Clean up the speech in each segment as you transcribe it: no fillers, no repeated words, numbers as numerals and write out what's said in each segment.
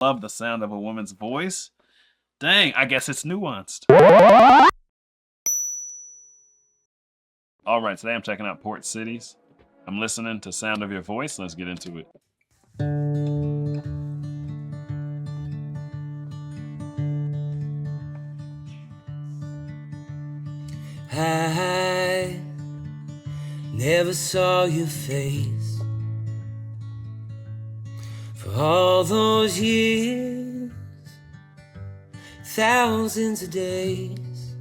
love the sound of a woman's voice. Dang, I guess it's nuanced. All right, today I'm checking out port cities. I'm listening to Sound of Your Voice. Let's get into it. I never saw your face for all those years, thousands of days.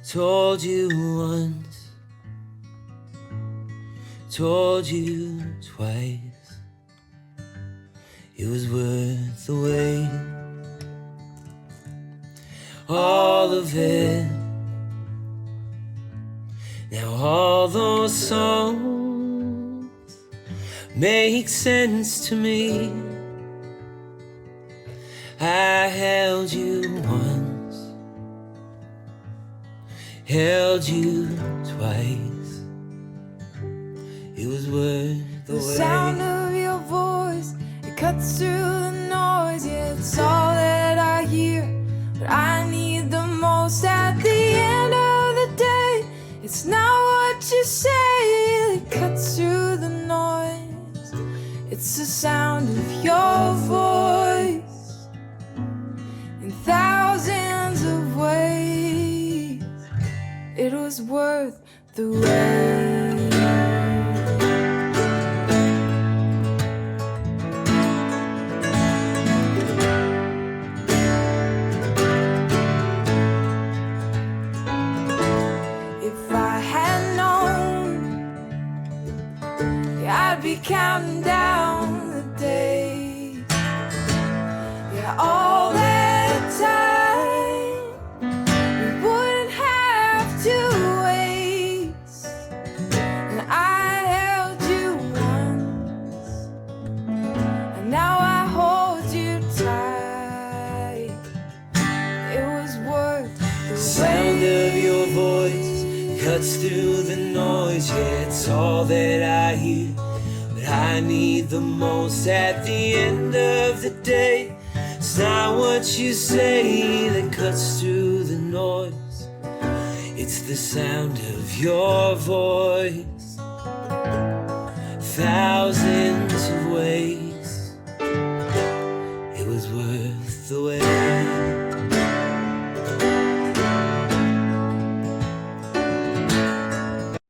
Told you once, told you twice, it was worth the wait. All of it. Now all those songs make sense to me. I held you once, held you twice, it was worth the wait. The sound of your voice, it cuts through the noise. Yeah, it's all that I hear, but I need the most at the end of the day. It's not what you say that cuts through the noise. It's the sound of your voice in thousands of ways. It was worth the wait. I'd be counting down the days, yeah, all that time we wouldn't have to waste. And I held you once, and now I hold you tight. It was worth the sound of your voice cuts through the noise. Yeah, it's all that I hear, but I need the most at the end of the day. It's not what you say that cuts through the noise. It's the sound of your voice, thousands of ways. It was worth the wait.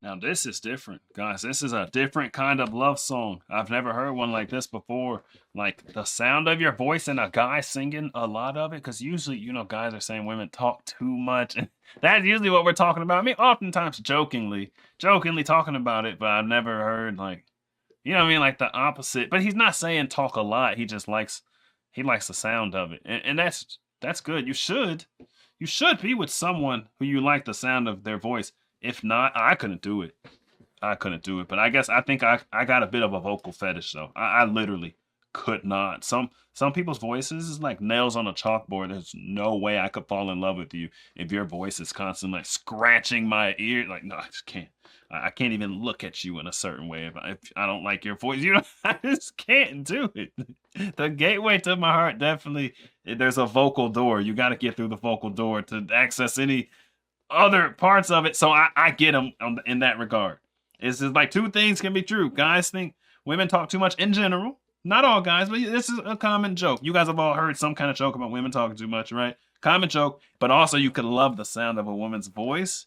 Now this is different, guys. This is a different kind of love song. I've never heard one like this before. Like the sound of your voice and a guy singing a lot of it. Because usually, you know, guys are saying women talk too much. And that's usually what we're talking about. I mean, oftentimes jokingly talking about it. But I've never heard like, you know what I mean? Like the opposite. But he's not saying talk a lot. He just likes the sound of it. And that's good. You should be with someone who you like the sound of their voice. If not, I couldn't do it. But I think I got a bit of a vocal fetish though. I literally could not. Some people's voices is like nails on a chalkboard. There's no way I could fall in love with you if your voice is constantly like scratching my ear. Like, no, I just can't. I can't even look at you in a certain way if I don't like your voice. You know, I just can't do it. The gateway to my heart, definitely, there's a vocal door. You got to get through the vocal door to access any other parts of it. So I get them in that regard. It's just like two things can be true. Guys think women talk too much in general. Not all guys, but this is a common joke. You guys have all heard some kind of joke about women talking too much, right? Common joke, but also you could love the sound of a woman's voice.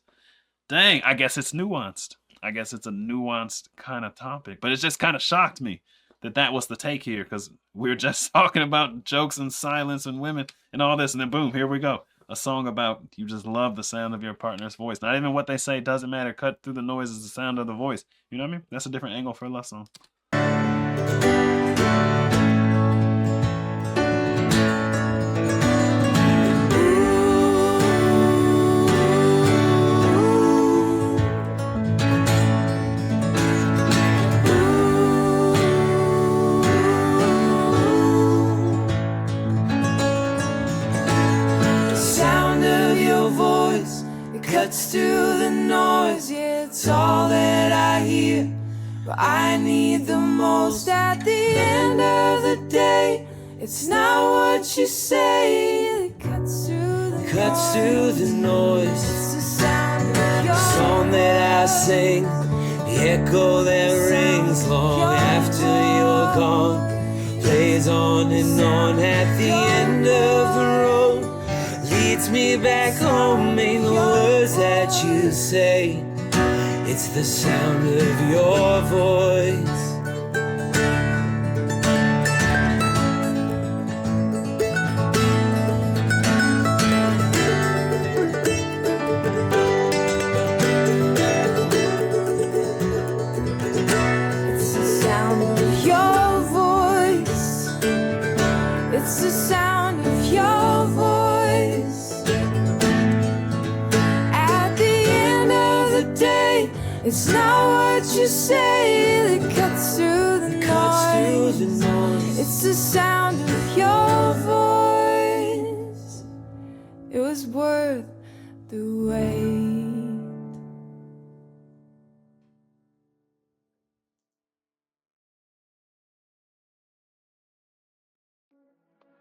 Dang, I guess it's nuanced. I guess it's a nuanced kind of topic, but it just kind of shocked me that was the take here, because we were just talking about jokes and silence and women and all this, and then boom, here we go. A song about you just love the sound of your partner's voice. Not even what they say doesn't matter. Cut through the noise is the sound of the voice. You know what I mean? That's a different angle for a love song. Cuts through the noise, yeah, it's all that I hear, but I need the most at the end of the day. It's not what you say that cuts through the noise. It's the sound of your Song that I sing, the echo that rings long after you're gone, plays on and on at the end of the road, leads me back home, ain't the words that you say, it's the sound of your voice. It's the sound of your voice. At the end of the day, it's not what you say that cuts through the noise. It's the sound of your voice. It was worth the wait.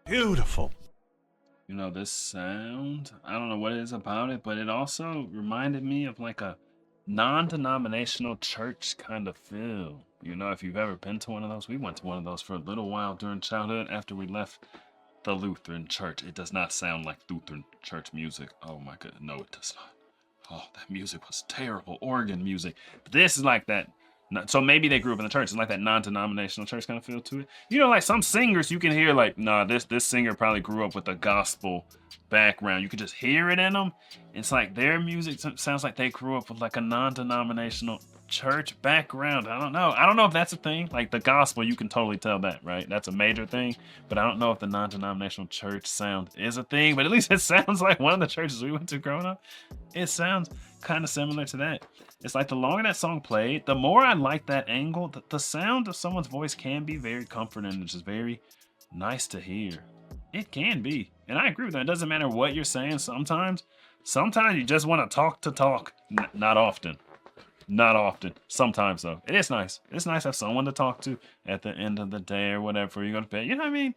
Beautiful. You know, this sound, I don't know what it is about it, but it also reminded me of like a non-denominational church kind of feel. You know, if you've ever been to one of those, we went to one of those for a little while during childhood after we left the Lutheran church. It does not sound like Lutheran church music. Oh my goodness, no, it does not. Oh, that music was terrible, organ music. But this is like that. So maybe they grew up in the church. It's like that non-denominational church kind of feel to it. You know, like some singers you can hear like, nah, this singer probably grew up with a gospel background. You could just hear it in them. It's like their music sounds like they grew up with like a non-denominational church background. I don't know. I don't know if that's a thing. Like the gospel, you can totally tell that, right? That's a major thing. But I don't know if the non-denominational church sound is a thing. But at least it sounds like one of the churches we went to growing up. It sounds kind of similar to that. It's like the longer that song played, the more I like that angle. The sound of someone's voice can be very comforting and just very nice to hear. It can be. And I agree with that. It doesn't matter what you're saying sometimes. Sometimes you just want to talk. Not often. Not often. Sometimes, though. It is nice. It's nice to have someone to talk to at the end of the day or whatever you go to bed. You know what I mean?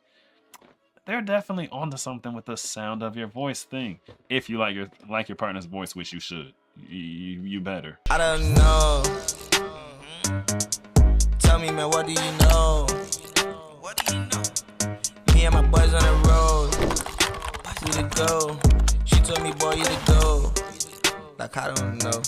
They're definitely onto something with the sound of your voice thing. If you like your partner's voice, which you should. You better. I don't know. Tell me, man, what do you know? What do you know? Me and my boys on the road. We to go. She told me, boy, you to go. Like, I don't know.